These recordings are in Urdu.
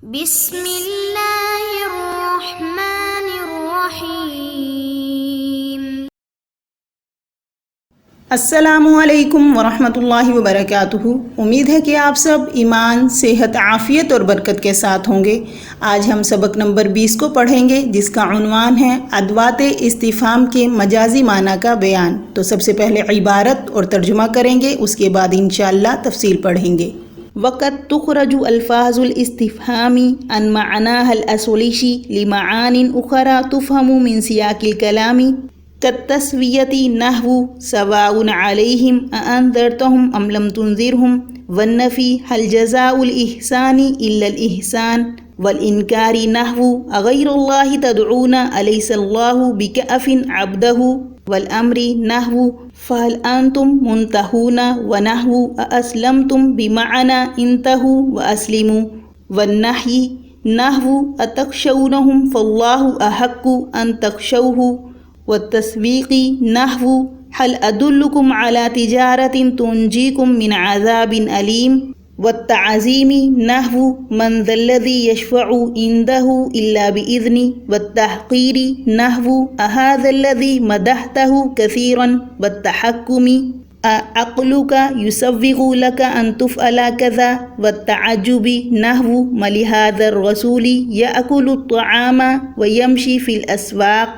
بسم اللہ الرحمن الرحیم۔ السلام علیکم ورحمۃ اللہ وبرکاتہ۔ امید ہے کہ آپ سب ایمان، صحت، عافیت اور برکت کے ساتھ ہوں گے۔ آج ہم سبق نمبر 20 کو پڑھیں گے، جس کا عنوان ہے ادوات استفہام کے مجازی معنی کا بیان۔ تو سب سے پہلے عبارت اور ترجمہ کریں گے، اس کے بعد انشاءاللہ تفصیل پڑھیں گے۔ وقت تخرج الفاظ الاستفهام عن معناها الأصلي لمعان أخرى تفهم من سياق الكلام كالتسوية نحو سواء عليهم أأنذرتهم أم لم تنذرهم، والنفي هل جزاء الإحسان إلا الإحسان، والإنكار نحو أغير الله تدعون أليس الله بكأف عبده، والأمر نحو فهل أنتم منتهون، ونحو أأسلمتم بمعنى انتهوا وأسلموا، والنحي نحو أتخشونهم فالله أحق أن تخشوه، والتسويق نحو هل أدلكم على تجارة تنجيكم من عذاب أليم، والتعظيم نحو من ذا الذي يشفع عنده إلا بإذنه، والتحقير نحو أهذا الذي مدحته كثيرا، والتحكم عقلك يسوغ لك أن تفعل كذا، والتعجب نحو ما لهذا الرسول يأكل الطعام ويمشي في الأسواق،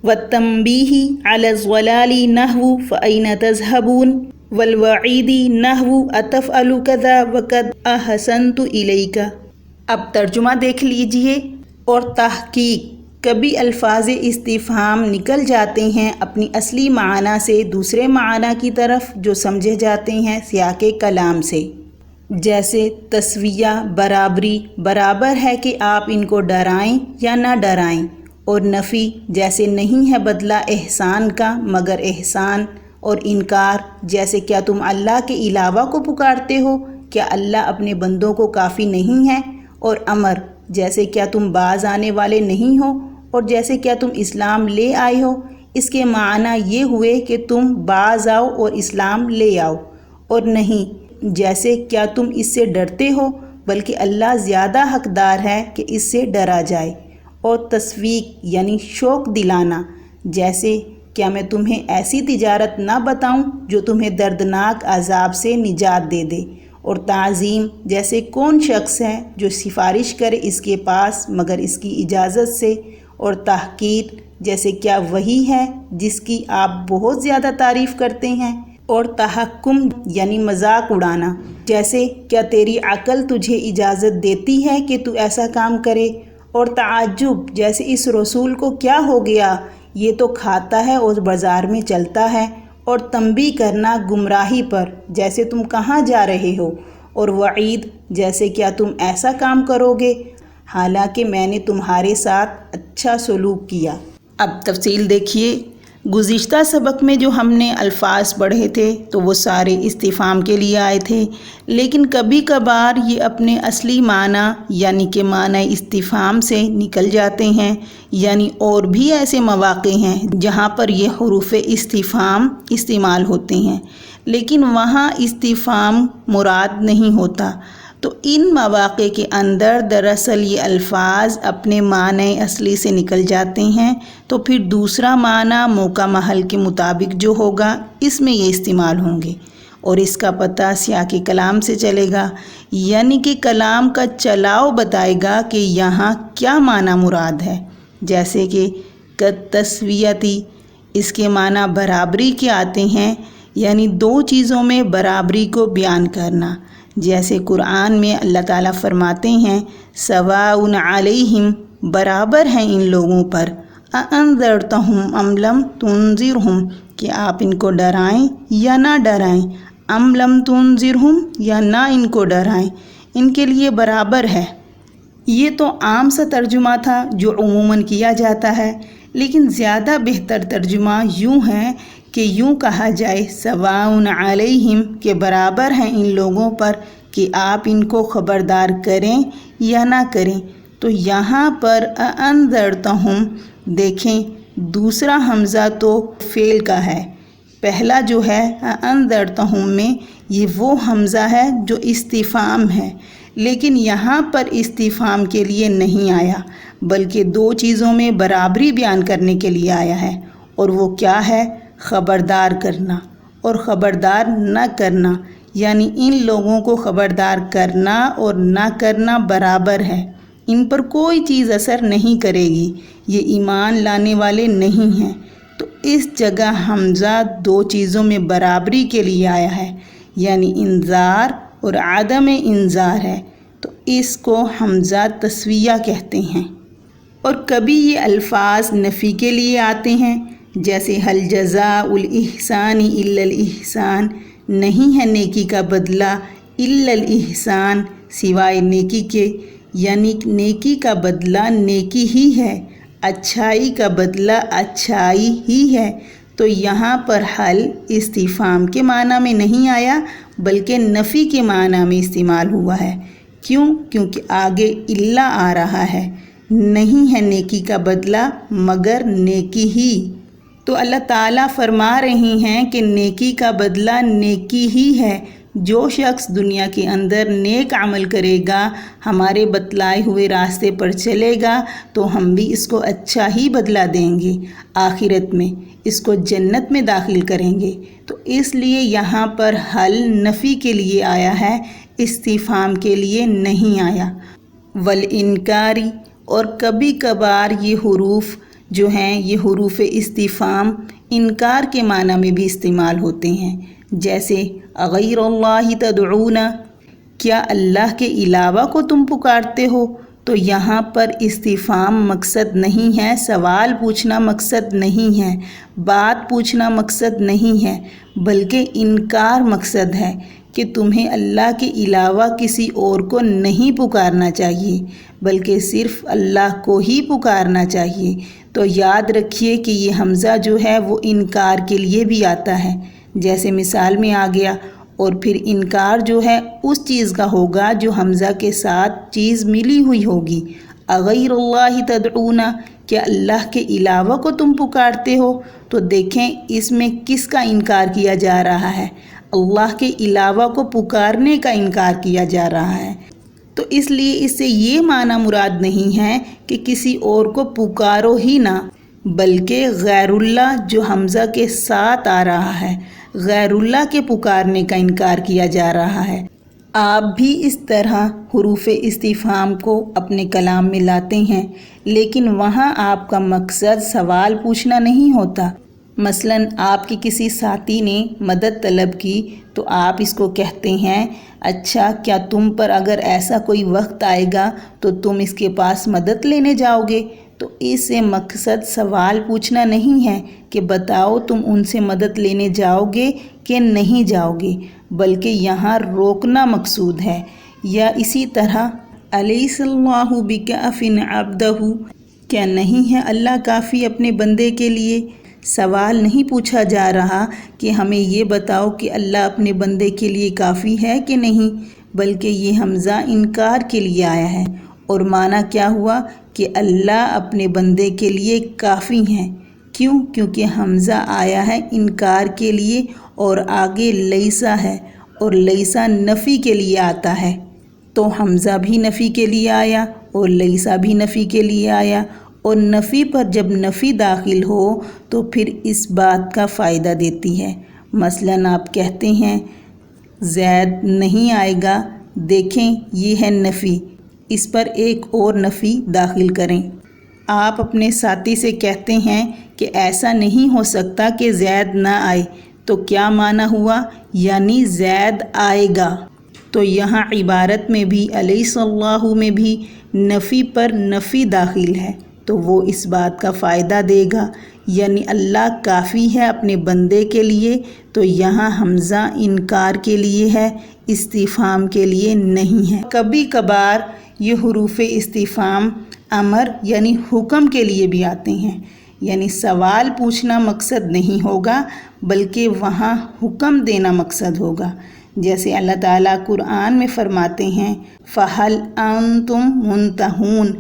والتنبيه على الضلال نحو فأين تذهبون، والوعید نحو اتفعل کذا وقد احسنت الیک۔ اب ترجمہ دیکھ لیجئے۔ اور تحقیق، کبھی الفاظ استفہام نکل جاتے ہیں اپنی اصلی معنی سے دوسرے معنی کی طرف جو سمجھے جاتے ہیں سیاق کلام سے، جیسے تسویہ، برابری، برابر ہے کہ آپ ان کو ڈرائیں یا نہ ڈرائیں، اور نفی، جیسے نہیں ہے بدلہ احسان کا مگر احسان، اور انکار، جیسے کیا تم اللہ کے علاوہ کو پکارتے ہو، کیا اللہ اپنے بندوں کو کافی نہیں ہے، اور امر، جیسے کیا تم باز آنے والے نہیں ہو، اور جیسے کیا تم اسلام لے آئے ہو۔ اس کے معنی یہ ہوئے کہ تم باز آؤ اور اسلام لے آؤ، اور نہیں، جیسے کیا تم اس سے ڈرتے ہو، بلکہ اللہ زیادہ حقدار ہے کہ اس سے ڈرا جائے۔ اور تسویق یعنی شوق دلانا، جیسے کیا میں تمہیں ایسی تجارت نہ بتاؤں جو تمہیں دردناک عذاب سے نجات دے دے۔ اور تعظیم، جیسے کون شخص ہے جو سفارش کرے اس کے پاس مگر اس کی اجازت سے۔ اور تحقیر، جیسے کیا وہی ہے جس کی آپ بہت زیادہ تعریف کرتے ہیں۔ اور تحکم یعنی مذاق اڑانا، جیسے کیا تیری عقل تجھے اجازت دیتی ہے کہ تو ایسا کام کرے۔ اور تعجب، جیسے اس رسول کو کیا ہو گیا، یہ تو کھاتا ہے اور بازار میں چلتا ہے۔ اور تنبیہ کرنا گمراہی پر، جیسے تم کہاں جا رہے ہو۔ اور وعید، جیسے کیا تم ایسا کام کرو گے حالانکہ میں نے تمہارے ساتھ اچھا سلوک کیا۔ اب تفصیل دیکھیے۔ گزشتہ سبق میں جو ہم نے الفاظ پڑھے تھے تو وہ سارے استفہام کے لیے آئے تھے، لیکن کبھی کبھار یہ اپنے اصلی معنی یعنی کہ معنی استفہام سے نکل جاتے ہیں، یعنی اور بھی ایسے مواقع ہیں جہاں پر یہ حروف استفہام استعمال ہوتے ہیں لیکن وہاں استفہام مراد نہیں ہوتا۔ تو ان مواقع کے اندر دراصل یہ الفاظ اپنے معنی اصلی سے نکل جاتے ہیں، تو پھر دوسرا معنی موقع محل کے مطابق جو ہوگا اس میں یہ استعمال ہوں گے، اور اس کا پتہ سیاق کلام سے چلے گا، یعنی کہ کلام کا چلاؤ بتائے گا کہ یہاں کیا معنی مراد ہے۔ جیسے کہ تسویتی، اس کے معنی برابری کے آتے ہیں، یعنی دو چیزوں میں برابری کو بیان کرنا، جیسے قرآن میں اللہ تعالیٰ فرماتے ہیں سواء علیہم، برابر ہیں ان لوگوں پر، اانذرتہم ام لم تنذرہم، کہ آپ ان کو ڈرائیں یا نہ ڈرائیں، ام لم تنذرہم، یا نہ ان کو ڈرائیں، ان کے لیے برابر ہے۔ یہ تو عام سا ترجمہ تھا جو عموماً کیا جاتا ہے، لیکن زیادہ بہتر ترجمہ یوں ہے کہ یوں کہا جائے سواء علیہم، کہ برابر ہیں ان لوگوں پر کہ آپ ان کو خبردار کریں یا نہ کریں۔ تو یہاں پر انذرتہم دیکھیں، دوسرا حمزہ تو فعل کا ہے، پہلا جو ہے انذرتہم میں یہ وہ حمزہ ہے جو استفہام ہے، لیکن یہاں پر استفہام کے لیے نہیں آیا، بلکہ دو چیزوں میں برابری بیان کرنے کے لیے آیا ہے، اور وہ کیا ہے؟ خبردار کرنا اور خبردار نہ کرنا، یعنی ان لوگوں کو خبردار کرنا اور نہ کرنا برابر ہے، ان پر کوئی چیز اثر نہیں کرے گی، یہ ایمان لانے والے نہیں ہیں۔ تو اس جگہ حمزہ دو چیزوں میں برابری کے لیے آیا ہے، یعنی انذار اور عدم انذار ہے، تو اس کو حمزہ تسویہ کہتے ہیں۔ اور کبھی یہ الفاظ نفی کے لیے آتے ہیں، جیسے حل جزاء الاحسان الا الاحسان، نہیں ہے نیکی کا بدلہ الا الاحسان سوائے نیکی کے، یعنی نیکی کا بدلہ نیکی ہی ہے، اچھائی کا بدلہ اچھائی ہی ہے۔ تو یہاں پر حل استفہام کے معنی میں نہیں آیا، بلکہ نفی کے معنی میں استعمال ہوا ہے۔ کیوں؟ کیونکہ آگے الا آ رہا ہے، نہیں ہے نیکی کا بدلہ مگر نیکی ہی۔ تو اللہ تعالیٰ فرما رہی ہیں کہ نیکی کا بدلہ نیکی ہی ہے۔ جو شخص دنیا کے اندر نیک عمل کرے گا، ہمارے بتلائے ہوئے راستے پر چلے گا، تو ہم بھی اس کو اچھا ہی بدلہ دیں گے، آخرت میں اس کو جنت میں داخل کریں گے۔ تو اس لیے یہاں پر حل نفی کے لیے آیا ہے، استفہام کے لیے نہیں آیا۔ والانکاری، اور کبھی کبھار یہ حروف جو ہیں یہ حروف استفہام انکار کے معنی میں بھی استعمال ہوتے ہیں، جیسے غیر اللہ تدعون، کیا اللہ کے علاوہ کو تم پکارتے ہو؟ تو یہاں پر استفہام مقصد نہیں ہے، سوال پوچھنا مقصد نہیں ہے، بات پوچھنا مقصد نہیں ہے، بلکہ انکار مقصد ہے کہ تمہیں اللہ کے علاوہ کسی اور کو نہیں پکارنا چاہیے، بلکہ صرف اللہ کو ہی پکارنا چاہیے۔ تو یاد رکھیے کہ یہ حمزہ جو ہے وہ انکار کے لیے بھی آتا ہے، جیسے مثال میں آ گیا، اور پھر انکار جو ہے اس چیز کا ہوگا جو حمزہ کے ساتھ چیز ملی ہوئی ہوگی۔ اغیر اللہ تدعون، کیا اللہ کے علاوہ کو تم پکارتے ہو؟ تو دیکھیں اس میں کس کا انکار کیا جا رہا ہے؟ اللہ کے علاوہ کو پکارنے کا انکار کیا جا رہا ہے۔ تو اس لیے اس سے یہ معنی مراد نہیں ہے کہ کسی اور کو پکارو ہی نہ، بلکہ غیر اللہ جو حمزہ کے ساتھ آ رہا ہے، غیر اللہ کے پکارنے کا انکار کیا جا رہا ہے۔ آپ بھی اس طرح حروف استفہام کو اپنے کلام میں لاتے ہیں، لیکن وہاں آپ کا مقصد سوال پوچھنا نہیں ہوتا۔ مثلاً آپ کی کسی ساتھی نے مدد طلب کی تو آپ اس کو کہتے ہیں، اچھا کیا تم پر اگر ایسا کوئی وقت آئے گا تو تم اس کے پاس مدد لینے جاؤ گے؟ تو اس سے مقصد سوال پوچھنا نہیں ہے کہ بتاؤ تم ان سے مدد لینے جاؤ گے کہ نہیں جاؤ گے، بلکہ یہاں روکنا مقصود ہے۔ یا اسی طرح الیس اللہ بکاف عبدہ، کیا نہیں ہے اللہ کافی اپنے بندے کے لیے؟ سوال نہیں پوچھا جا رہا کہ ہمیں یہ بتاؤ کہ اللہ اپنے بندے کے لیے کافی ہے کہ نہیں، بلکہ یہ حمزہ انکار کے لیے آیا ہے، اور معنی کیا ہوا کہ اللہ اپنے بندے کے لیے کافی ہیں۔ کیوں؟ کیونکہ حمزہ آیا ہے انکار کے لیے، اور آگے لیسا ہے، اور لیسا نفی کے لیے آتا ہے، تو حمزہ بھی نفی کے لیے آیا اور لیسا بھی نفی کے لیے آیا، اور نفی پر جب نفی داخل ہو تو پھر اس بات کا فائدہ دیتی ہے۔ مثلاً آپ کہتے ہیں زید نہیں آئے گا، دیکھیں یہ ہے نفی، اس پر ایک اور نفی داخل کریں۔ آپ اپنے ساتھی سے کہتے ہیں کہ ایسا نہیں ہو سکتا کہ زید نہ آئے، تو کیا معنی ہوا؟ یعنی زید آئے گا۔ تو یہاں عبارت میں بھی الیس اللہ میں بھی نفی پر نفی داخل ہے، تو وہ اس بات کا فائدہ دے گا، یعنی اللہ کافی ہے اپنے بندے کے لیے۔ تو یہاں حمزہ انکار کے لیے ہے، استفہام کے لیے نہیں ہے۔ کبھی کبھار یہ حروف استفہام امر یعنی حکم کے لیے بھی آتے ہیں، یعنی سوال پوچھنا مقصد نہیں ہوگا، بلکہ وہاں حکم دینا مقصد ہوگا۔ جیسے اللہ تعالیٰ قرآن میں فرماتے ہیں فَهَلْ أَنْتُمْ مُنْتَهُونَ،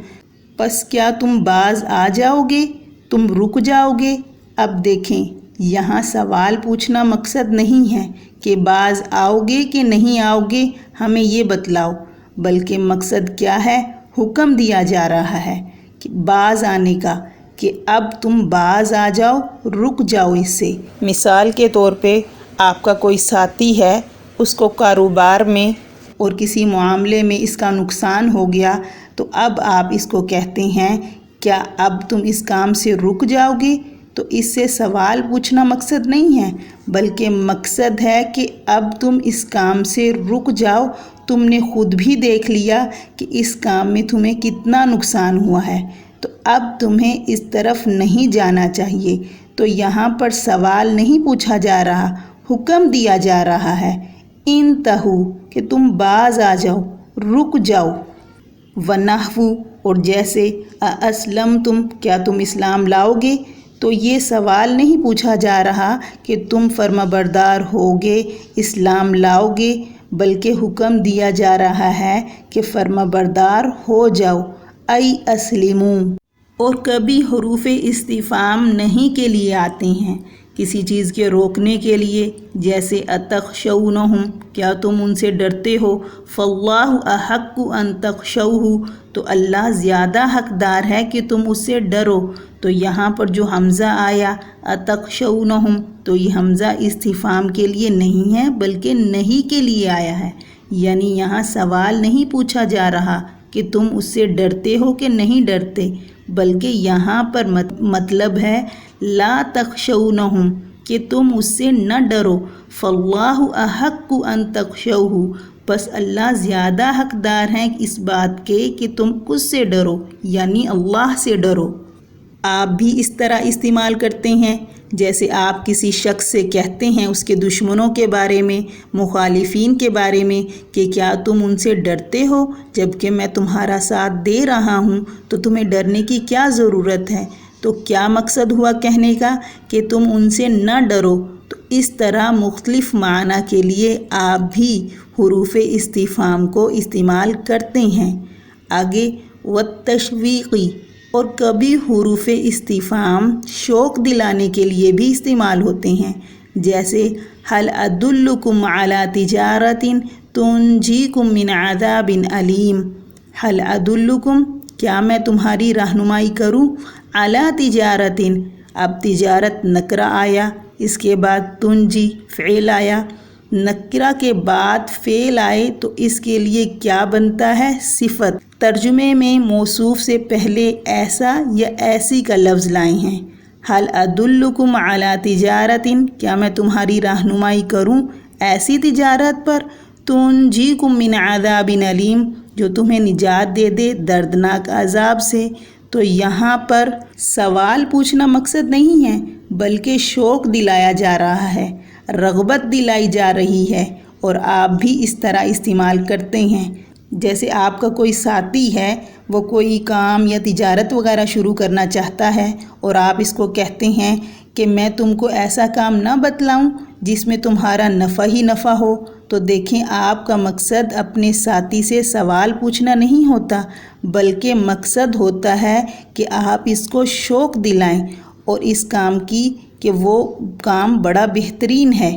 پس کیا تم باز آ جاؤ گے، تم رک جاؤ گے؟ اب دیکھیں یہاں سوال پوچھنا مقصد نہیں ہے کہ باز آؤ گے کہ نہیں آؤ گے، ہمیں یہ بتلاؤ، بلکہ مقصد کیا ہے؟ حکم دیا جا رہا ہے کہ باز آنے کا، کہ اب تم باز آ جاؤ، رک جاؤ اس سے۔ مثال کے طور پہ آپ کا کوئی ساتھی ہے، اس کو کاروبار میں اور کسی معاملے میں اس کا نقصان ہو گیا، تو اب آپ اس کو کہتے ہیں کیا اب تم اس کام سے رک جاؤ گے؟ تو اس سے سوال پوچھنا مقصد نہیں ہے، بلکہ مقصد ہے کہ اب تم اس کام سے رک جاؤ، تم نے خود بھی دیکھ لیا کہ اس کام میں تمہیں کتنا نقصان ہوا ہے، تو اب تمہیں اس طرف نہیں جانا چاہیے۔ تو یہاں پر سوال نہیں پوچھا جا رہا، حکم دیا جا رہا ہے، انتہو، کہ تم باز آ جاؤ، رک جاؤ۔ ونحو، اور جیسے اسلمتم، کیا تم اسلام لاؤ گے؟ تو یہ سوال نہیں پوچھا جا رہا کہ تم فرمانبردار ہوگے، اسلام لاؤ گے، بلکہ حکم دیا جا رہا ہے کہ فرمانبردار ہو جاؤ، ای اسلموا۔ اور کبھی حروف استفہام نہیں کے لیے آتے ہیں، کسی چیز کے روکنے کے لیے، جیسے اتخشونہم، کیا تم ان سے ڈرتے ہو؟ فاللہ احق ان تخشوہ، تو اللہ زیادہ حقدار ہے کہ تم اس سے ڈرو۔ تو یہاں پر جو حمزہ آیا اتخشونہم، تو یہ حمزہ استفہام کے لیے نہیں ہے بلکہ نہیں کے لیے آیا ہے، یعنی یہاں سوال نہیں پوچھا جا رہا کہ تم اس سے ڈرتے ہو کہ نہیں ڈرتے، بلکہ یہاں پر مطلب ہے لا تخشونہم، کہ تم اس سے نہ ڈرو۔ فاللہ احق ان تخشوہ، بس اللہ زیادہ حقدار ہیں اس بات کے کہ تم اس سے ڈرو، یعنی اللہ سے ڈرو۔ آپ بھی اس طرح استعمال کرتے ہیں، جیسے آپ کسی شخص سے کہتے ہیں اس کے دشمنوں کے بارے میں، مخالفین کے بارے میں، کہ کیا تم ان سے ڈرتے ہو؟ جبکہ میں تمہارا ساتھ دے رہا ہوں، تو تمہیں ڈرنے کی کیا ضرورت ہے؟ تو کیا مقصد ہوا کہنے کا کہ تم ان سے نہ ڈرو؟ تو اس طرح مختلف معنی کے لیے آپ بھی حروف استفہام کو استعمال کرتے ہیں۔ آگے والتشویقی، اور کبھی حروف استفہام شوق دلانے کے لیے بھی استعمال ہوتے ہیں، جیسے هل ادلکم علی تجارت تنجیکم من عذاب علیم۔ هل ادلکم، کیا میں تمہاری رہنمائی کروں؟ علی تجارت، اب تجارت نکرہ آیا، اس کے بعد تنجی فعل آیا، نکرہ کے بعد فعل آئے تو اس کے لیے کیا بنتا ہے؟ صفت۔ ترجمے میں موصوف سے پہلے ایسا یا ایسی کا لفظ لائے ہیں۔ هل ادلکم علی تجارت، کیا میں تمہاری رہنمائی کروں ایسی تجارت پر، تنجیکم من عذاب علیم، جو تمہیں نجات دے دے دردناک عذاب سے۔ تو یہاں پر سوال پوچھنا مقصد نہیں ہے، بلکہ شوق دلایا جا رہا ہے، رغبت دلائی جا رہی ہے، اور آپ بھی اس طرح استعمال کرتے ہیں۔ جیسے آپ کا کوئی ساتھی ہے، وہ کوئی کام یا تجارت وغیرہ شروع کرنا چاہتا ہے، اور آپ اس کو کہتے ہیں کہ میں تم کو ایسا کام نہ بتلاؤں جس میں تمہارا نفع ہی نفع ہو۔ تو دیکھیں، آپ کا مقصد اپنے ساتھی سے سوال پوچھنا نہیں ہوتا، بلکہ مقصد ہوتا ہے کہ آپ اس کو شوق دلائیں اور اس کام کی کہ وہ کام بڑا بہترین ہے،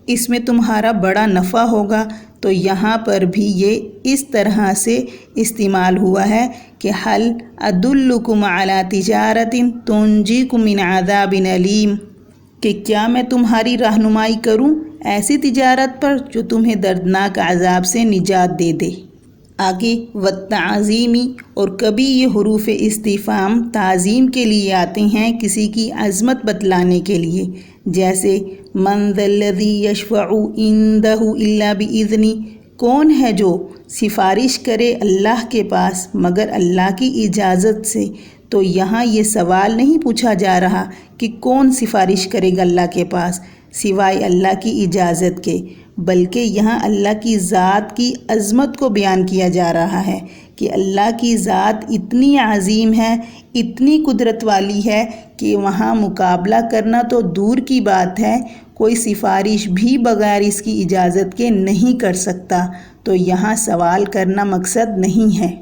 اس میں تمہارا بڑا نفع ہوگا۔ تو یہاں پر بھی یہ اس طرح سے استعمال ہوا ہے کہ هل ادلکم علی تجارت تنجیکم من عذاب علیم، کہ کیا میں تمہاری رہنمائی کروں ایسی تجارت پر جو تمہیں دردناک عذاب سے نجات دے دے۔ آگے والتعظیمی، اور کبھی یہ حروف استفہام تعظیم کے لیے آتے ہیں، کسی کی عظمت بتلانے کے لیے، جیسے من ذا الذی یشفع عندہ الا باذنہ، کون ہے جو سفارش کرے اللہ کے پاس مگر اللہ کی اجازت سے۔ تو یہاں یہ سوال نہیں پوچھا جا رہا کہ کون سفارش کرے گا اللہ کے پاس سوائے اللہ کی اجازت کے، بلکہ یہاں اللہ کی ذات کی عظمت کو بیان کیا جا رہا ہے کہ اللہ کی ذات اتنی عظیم ہے، اتنی قدرت والی ہے کہ وہاں مقابلہ کرنا تو دور کی بات ہے، کوئی سفارش بھی بغیر اس کی اجازت کے نہیں کر سکتا۔ تو یہاں سوال کرنا مقصد نہیں ہے۔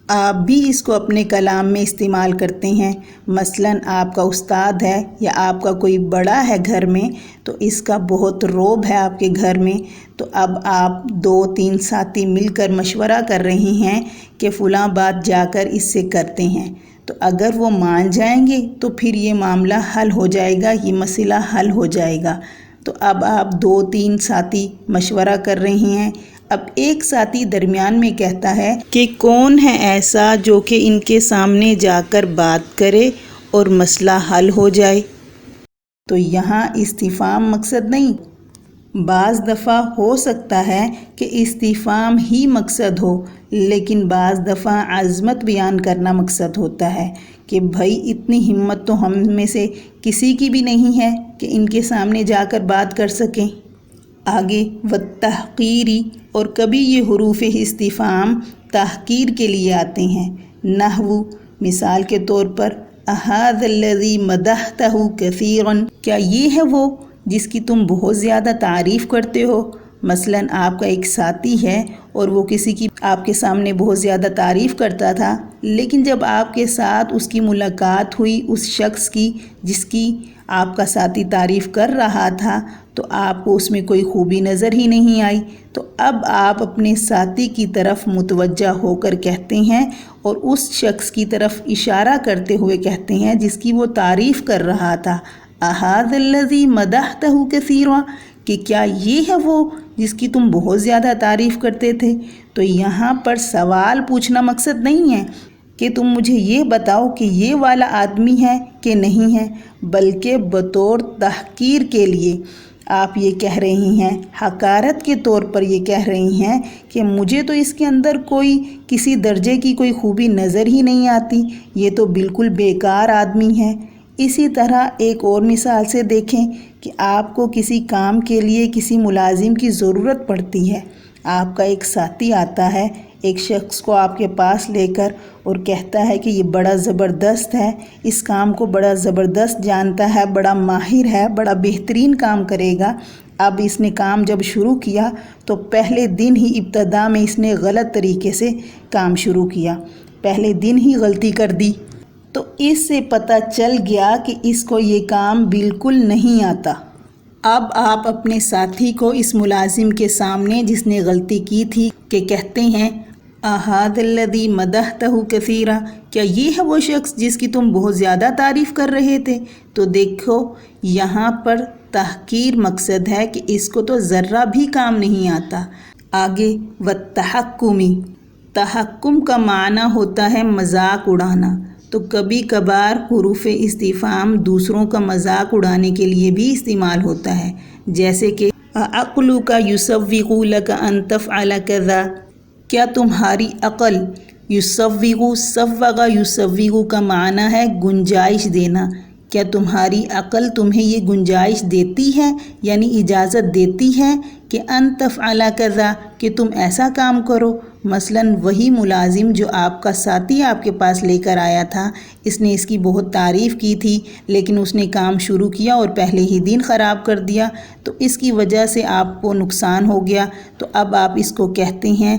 آپ بھی اس کو اپنے کلام میں استعمال کرتے ہیں۔ مثلاً آپ کا استاد ہے یا آپ کا کوئی بڑا ہے گھر میں، تو اس کا بہت روب ہے آپ کے گھر میں، تو اب آپ 2-3 ساتھی مل کر مشورہ کر رہے ہیں کہ فلاں بات جا کر اس سے کرتے ہیں، تو اگر وہ مان جائیں گے تو پھر یہ معاملہ حل ہو جائے گا، یہ مسئلہ حل ہو جائے گا۔ تو اب آپ 2-3 ساتھی مشورہ کر رہے ہیں۔ اب ایک ساتھی درمیان میں کہتا ہے کہ کون ہے ایسا جو کہ ان کے سامنے جا کر بات کرے اور مسئلہ حل ہو جائے۔ تو یہاں استفہام مقصد نہیں، بعض دفعہ ہو سکتا ہے کہ استفہام ہی مقصد ہو، لیکن بعض دفعہ عظمت بیان کرنا مقصد ہوتا ہے کہ بھائی اتنی ہمت تو ہم میں سے کسی کی بھی نہیں ہے کہ ان کے سامنے جا کر بات کر سکیں۔ آگے والتحقیری، اور کبھی یہ حروف استفہام تحقیر کے لیے آتے ہیں۔ نحو، مثال کے طور پر اَهَذَا الَّذِي مَدَحْتَهُ كَثِيرًا، کیا یہ ہے وہ جس کی تم بہت زیادہ تعریف کرتے ہو؟ مثلاً آپ کا ایک ساتھی ہے اور وہ کسی کی آپ کے سامنے بہت زیادہ تعریف کرتا تھا، لیکن جب آپ کے ساتھ اس کی ملاقات ہوئی، اس شخص کی جس کی آپ کا ساتھی تعریف کر رہا تھا، تو آپ کو اس میں کوئی خوبی نظر ہی نہیں آئی، تو اب آپ اپنے ساتھی کی طرف متوجہ ہو کر کہتے ہیں اور اس شخص کی طرف اشارہ کرتے ہوئے کہتے ہیں جس کی وہ تعریف کر رہا تھا، اَهَذَا الَّذِي مَدَحْتَهُ كَثِيرًا، کہ کیا یہ ہے وہ جس کی تم بہت زیادہ تعریف کرتے تھے؟ تو یہاں پر سوال پوچھنا مقصد نہیں ہے کہ تم مجھے یہ بتاؤ کہ یہ والا آدمی ہے کہ نہیں ہے، بلکہ بطور تحقیر کے لیے آپ یہ کہہ رہی ہیں، حقارت کے طور پر یہ کہہ رہی ہیں کہ مجھے تو اس کے اندر کوئی کسی درجے کی کوئی خوبی نظر ہی نہیں آتی، یہ تو بالکل بیکار آدمی ہے۔ اسی طرح ایک اور مثال سے دیکھیں کہ آپ کو کسی کام کے لیے کسی ملازم کی ضرورت پڑتی ہے، آپ کا ایک ساتھی آتا ہے ایک شخص کو آپ کے پاس لے کر اور کہتا ہے کہ یہ بڑا زبردست ہے، اس کام کو بڑا زبردست جانتا ہے، بڑا ماہر ہے، بڑا بہترین کام کرے گا۔ اب اس نے کام جب شروع کیا تو پہلے دن ہی ابتدا میں اس نے غلط طریقے سے کام شروع کیا، پہلے دن ہی غلطی کر دی، تو اس سے پتہ چل گیا کہ اس کو یہ کام بالکل نہیں آتا۔ اب آپ اپنے ساتھی کو اس ملازم کے سامنے جس نے غلطی کی تھی کہ کہتے ہیں اَهَذَا الَّذِي مَدَحْتَهُ كَثِيرًا، کیا یہ ہے وہ شخص جس کی تم بہت زیادہ تعریف کر رہے تھے؟ تو دیکھو یہاں پر تحقیر مقصد ہے کہ اس کو تو ذرہ بھی کام نہیں آتا۔ آگے وَالتَّحَكُّمِ، تحکم کا معنی ہوتا ہے مذاق اڑانا، تو کبھی کبھار حروف استفہام دوسروں کا مذاق اڑانے کے لیے بھی استعمال ہوتا ہے، جیسے کہ عقلک یصوغ لک ان تفعل کذا، کیا تمہاری عقل، یصوغ، صوغ یصوغ کا معنی ہے گنجائش دینا، کیا تمہاری عقل تمہیں یہ گنجائش دیتی ہے یعنی اجازت دیتی ہے کہ ان تفعل کذا، کہ تم ایسا کام کرو؟ مثلاً وہی ملازم جو آپ کا ساتھی آپ کے پاس لے کر آیا تھا، اس نے اس کی بہت تعریف کی تھی، لیکن اس نے کام شروع کیا اور پہلے ہی دن خراب کر دیا، تو اس کی وجہ سے آپ کو نقصان ہو گیا، تو اب آپ اس کو کہتے ہیں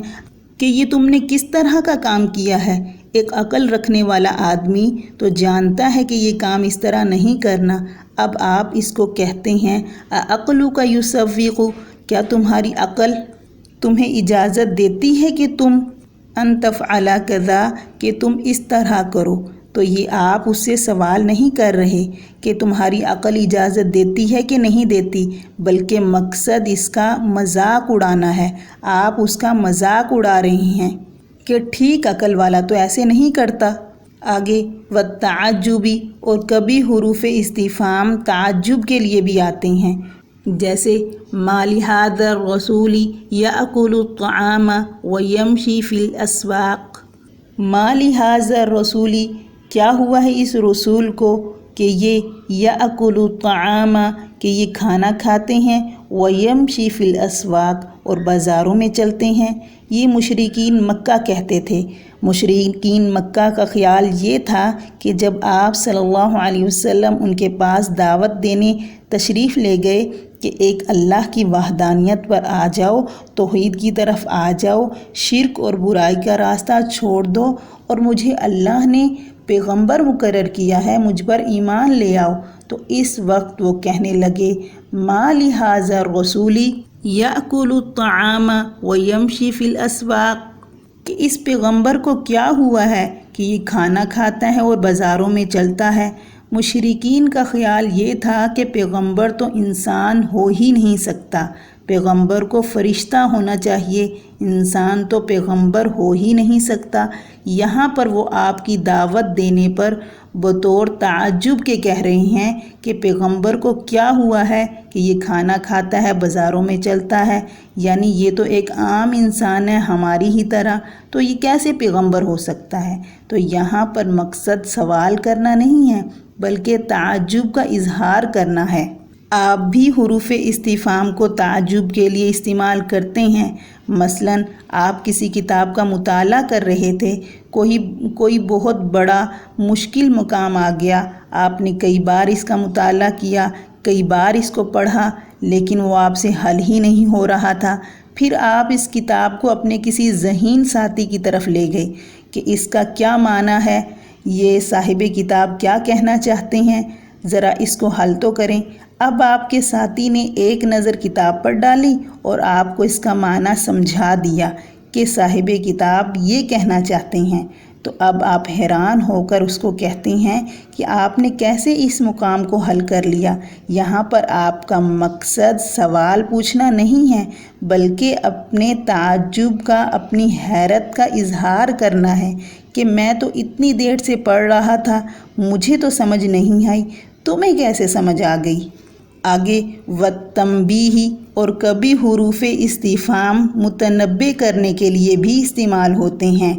کہ یہ تم نے کس طرح کا کام کیا ہے؟ ایک عقل رکھنے والا آدمی تو جانتا ہے کہ یہ کام اس طرح نہیں کرنا۔ اب آپ اس کو کہتے ہیں عقلک یصوغ، کیا تمہاری عقل تمہیں اجازت دیتی ہے کہ تم ان تفعل کذا، کہ تم اس طرح کرو؟ تو یہ آپ اس سے سوال نہیں کر رہے کہ تمہاری عقل اجازت دیتی ہے کہ نہیں دیتی، بلکہ مقصد اس کا مذاق اڑانا ہے، آپ اس کا مذاق اڑا رہی ہیں کہ ٹھیک عقل والا تو ایسے نہیں کرتا۔ آگے والتعجب، اور کبھی حروف استفہام تعجب کے لیے بھی آتے ہیں، جیسے ما لهذا الرسول یأکل الطعام ویمشی فی الاسواق، ما لهذا الرسول، کیا ہوا ہے اس رسول کو کہ یہ یأکل الطعام، کہ یہ کھانا کھاتے ہیں، ویمشی فی الاسواق، اور بازاروں میں چلتے ہیں۔ یہ مشرکین مکہ کہتے تھے۔ مشرکین مکہ کا خیال یہ تھا کہ جب آپ صلی اللہ علیہ وسلم ان کے پاس دعوت دینے تشریف لے گئے کہ ایک اللہ کی وحدانیت پر آ جاؤ، توحید کی طرف آ جاؤ، شرک اور برائی کا راستہ چھوڑ دو اور مجھے اللہ نے پیغمبر مقرر کیا ہے، مجھ پر ایمان لے آؤ۔ تو اس وقت وہ کہنے لگے ما لہذا الرسولی یأکل الطعام ویمشی فی الاسواق، کہ اس پیغمبر کو کیا ہوا ہے کہ یہ کھانا کھاتا ہے اور بازاروں میں چلتا ہے۔ مشرکین کا خیال یہ تھا کہ پیغمبر تو انسان ہو ہی نہیں سکتا، پیغمبر کو فرشتہ ہونا چاہیے، انسان تو پیغمبر ہو ہی نہیں سکتا۔ یہاں پر وہ آپ کی دعوت دینے پر بطور تعجب کے کہہ رہے ہیں کہ پیغمبر کو کیا ہوا ہے کہ یہ کھانا کھاتا ہے، بازاروں میں چلتا ہے، یعنی یہ تو ایک عام انسان ہے ہماری ہی طرح، تو یہ کیسے پیغمبر ہو سکتا ہے؟ تو یہاں پر مقصد سوال کرنا نہیں ہے بلکہ تعجب کا اظہار کرنا ہے۔ آپ بھی حروف استفہام کو تعجب کے لیے استعمال کرتے ہیں۔ مثلاً آپ کسی کتاب کا مطالعہ کر رہے تھے، کوئی بہت بڑا مشکل مقام آ گیا، آپ نے کئی بار اس کا مطالعہ کیا، کئی بار اس کو پڑھا، لیکن وہ آپ سے حل ہی نہیں ہو رہا تھا۔ پھر آپ اس کتاب کو اپنے کسی ذہین ساتھی کی طرف لے گئے کہ اس کا کیا معنی ہے، یہ صاحب کتاب کیا کہنا چاہتے ہیں، ذرا اس کو حل تو کریں۔ اب آپ کے ساتھی نے ایک نظر کتاب پر ڈالی اور آپ کو اس کا معنی سمجھا دیا کہ صاحب کتاب یہ کہنا چاہتے ہیں، تو اب آپ حیران ہو کر اس کو کہتے ہیں کہ آپ نے کیسے اس مقام کو حل کر لیا۔ یہاں پر آپ کا مقصد سوال پوچھنا نہیں ہے بلکہ اپنے تعجب کا، اپنی حیرت کا اظہار کرنا ہے کہ میں تو اتنی دیر سے پڑھ رہا تھا، مجھے تو سمجھ نہیں آئی، تمہیں کیسے سمجھ آ گئی؟ آگے والتنبیہ، اور کبھی حروف استفہام متنبع کرنے کے لیے بھی استعمال ہوتے ہیں،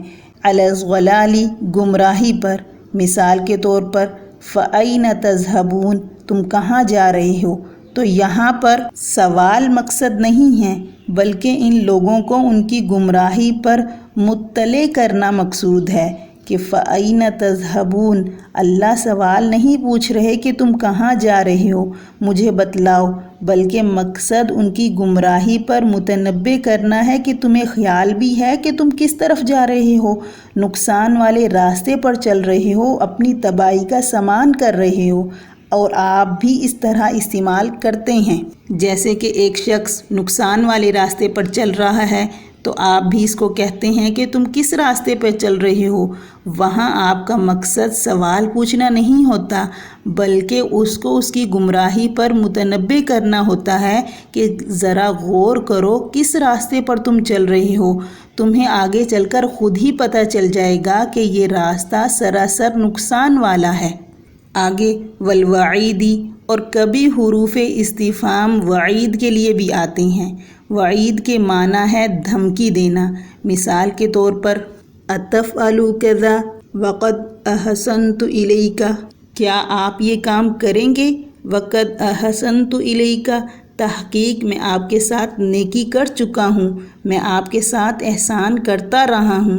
علی الضلال، گمراہی پر۔ مثال کے طور پر فأین تذہبون، تم کہاں جا رہے ہو؟ تو یہاں پر سوال مقصد نہیں ہے بلکہ ان لوگوں کو ان کی گمراہی پر مطلع کرنا مقصود ہے کہ فأین تذہبون، اللہ سوال نہیں پوچھ رہے کہ تم کہاں جا رہے ہو، مجھے بتلاؤ، بلکہ مقصد ان کی گمراہی پر متنبع کرنا ہے کہ تمہیں خیال بھی ہے کہ تم کس طرف جا رہے ہو، نقصان والے راستے پر چل رہے ہو، اپنی تباہی کا سامان کر رہے ہو، اور آپ بھی اس طرح استعمال کرتے ہیں۔ جیسے کہ ایک شخص نقصان والے راستے پر چل رہا ہے تو آپ بھی اس کو کہتے ہیں کہ تم کس راستے پہ چل رہے ہو۔ وہاں آپ کا مقصد سوال پوچھنا نہیں ہوتا بلکہ اس کو اس کی گمراہی پر متنبع کرنا ہوتا ہے کہ ذرا غور کرو کس راستے پر تم چل رہے ہو، تمہیں آگے چل کر خود ہی پتہ چل جائے گا کہ یہ راستہ سراسر نقصان والا ہے۔ آگے والوعیدی، اور کبھی حروف استفہام وعید کے لیے بھی آتے ہیں۔ وعید کے معنی ہے دھمکی دینا۔ مثال کے طور پر اتفعل کذا وقد احسنت الیک، کیا آپ یہ کام کریں گے؟ وقد احسنت الیک، تحقیق میں آپ کے ساتھ نیکی کر چکا ہوں، میں آپ کے ساتھ احسان کرتا رہا ہوں۔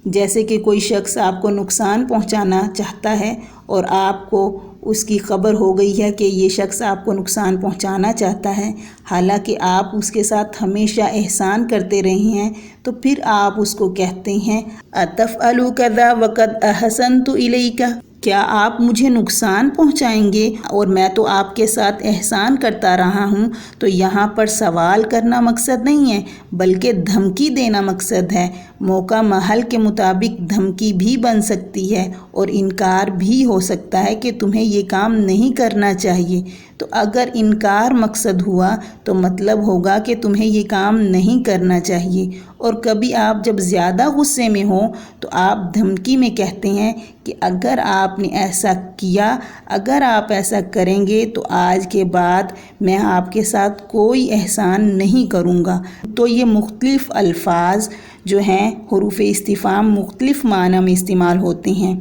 جیسے کہ کوئی شخص آپ کو نقصان پہنچانا چاہتا ہے اور آپ کو اس کی خبر ہو گئی ہے کہ یہ شخص آپ کو نقصان پہنچانا چاہتا ہے، حالانکہ آپ اس کے ساتھ ہمیشہ احسان کرتے رہے ہیں، تو پھر آپ اس کو کہتے ہیں اتفعل کذا وقد احسنت الیک، کیا آپ مجھے نقصان پہنچائیں گے اور میں تو آپ کے ساتھ احسان کرتا رہا ہوں؟ تو یہاں پر سوال کرنا مقصد نہیں ہے بلکہ دھمکی دینا مقصد ہے۔ موقع محل کے مطابق دھمکی بھی بن سکتی ہے اور انکار بھی ہو سکتا ہے کہ تمہیں یہ کام نہیں کرنا چاہیے۔ تو اگر انکار مقصد ہوا تو مطلب ہوگا کہ تمہیں یہ کام نہیں کرنا چاہیے۔ اور کبھی آپ جب زیادہ غصے میں ہوں تو آپ دھمکی میں کہتے ہیں کہ اگر آپ نے ایسا کیا، اگر آپ ایسا کریں گے تو آج کے بعد میں آپ کے ساتھ کوئی احسان نہیں کروں گا۔ تو یہ مختلف الفاظ جو ہیں حروف استفہام مختلف معنی میں استعمال ہوتے ہیں۔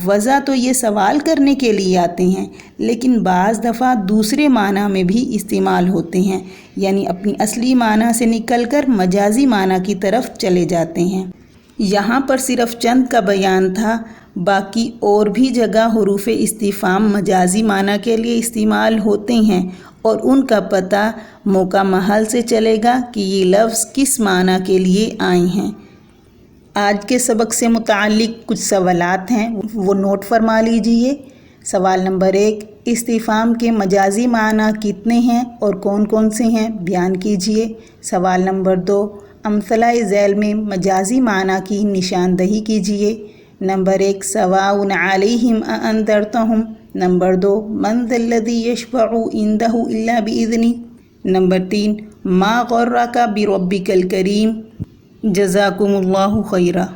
وضع تو یہ سوال کرنے کے لیے آتے ہیں لیکن بعض دفعہ دوسرے معنی میں بھی استعمال ہوتے ہیں، یعنی اپنی اصلی معنی سے نکل کر مجازی معنی کی طرف چلے جاتے ہیں۔ یہاں پر صرف چند کا بیان تھا، باقی اور بھی جگہ حروف استفہام مجازی معنی کے لیے استعمال ہوتے ہیں اور ان کا پتہ موقع محل سے چلے گا کہ یہ لفظ کس معنی کے لیے آئے ہیں۔ آج کے سبق سے متعلق کچھ سوالات ہیں، وہ نوٹ فرما لیجئے۔ سوال نمبر 1، استفہام کے مجازی معنی کتنے ہیں اور کون کون سے ہیں بیان کیجئے۔ سوال نمبر 2، امثلہ ذیل میں مجازی معنی کی نشاندہی کیجئے۔ نمبر 1، سواء علیہم اانذرتہم۔ نمبر 2، من ذا الذی یشفع عندہ الا بإذنہ۔ نمبر 3، ما غرک بربک الکریم۔ جزاکم اللہ خیرا۔